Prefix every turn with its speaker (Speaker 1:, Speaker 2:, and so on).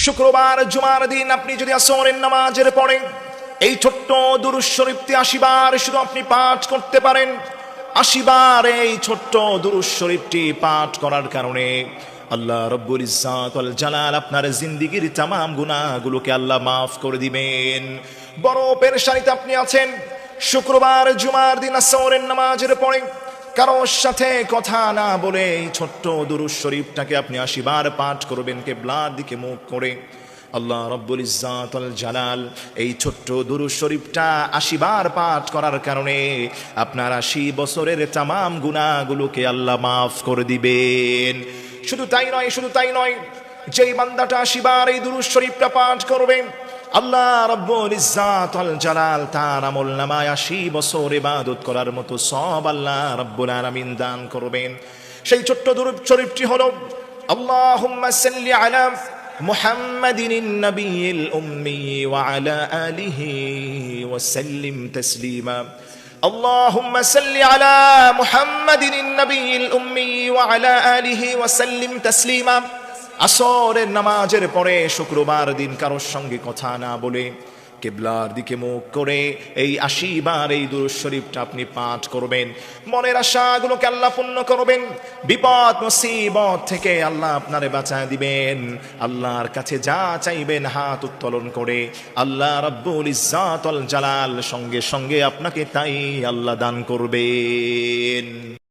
Speaker 1: শুক্রবার জুমার দিন আপনি যদি আসরের নামাজের পরে এই ছোট্ট দুরূদ শরীফটি ৮০ বার শুধু আপনি পাঠ করতে পারেন, ৮০ বার এই ছোট্ট দুরূদ শরীফটি পাঠ করার কারণে আল্লাহ রব্বুল ইজ্জত ওয়াল জালাল আপনার জিন্দেগীর तमाम গুনাহগুলোকে আল্লাহ মাফ করে দিবেন। বড় পেরেশানিতে আপনি আছেন, শুক্রবার জুমার দিন আসরের নামাজের পরে কারোর সাথে কথা না বলে এই ছোট্ট দুরূদ শরীফটাকে আপনি ৮০ বার পাঠ করবেন কিবলার দিকে মুখ করে। আল্লাহ রব্বুল ইজ্জত ওয়াল জালাল এই ছোট্ট দুরূদ শরীফটা ৮০ বার পাঠ করার কারণে আপনার ৮০ বছরের तमाम গুনাহগুলোকে আল্লাহ মাফ করে দিবেন। শুধু তাই নয়, যেই বান্দাটা ৮০ বার এই দুরূদ শরীফটা পাঠ করবে আল্লাহ রব্বুল ইজ্জত ওয়াল জালাল তার আমলনামায় ৮০ বছর ইবাদত করার মতো সওয়াব আল্লাহ রব্বুল আলামিন দান করবেন। সেই ছোট্ট দুরূদ শরীফটি হলো আল্লাহুম্মা সাল্লি আলা মুহাম্মাদিন নবিয়্যিল উম্মি ওয়া আলা আলিহি ওয়া সাল্লিম তাসলিমা। আল্লাহুম্মা সাল্লি আলা মুহাম্মাদিন নবিয়্যিল উম্মি ওয়া আলা আলিহি ওয়া সাল্লিম তাসলিমা। আসরের নামাজের পরে শুক্রবার দিন কারোর সঙ্গে কথা না বলে কিবলার দিকে মুখ করে এই ৮০ বার এই দুরূদ শরীফটা আপনি পাঠ করবেন। মনের আশাগুলোকে আল্লাহ পূর্ণ করবেন, বিপদ মুসিবত থেকে আল্লাহ আপনারে বাঁচায় দিবেন। আল্লাহর কাছে যা চাইবেন হাত উত্তোলন করে আল্লাহ রব্বুল ইজ্জত ওয়াল জালাল সঙ্গে সঙ্গে আপনাকে তাই আল্লাহ দান করবেন।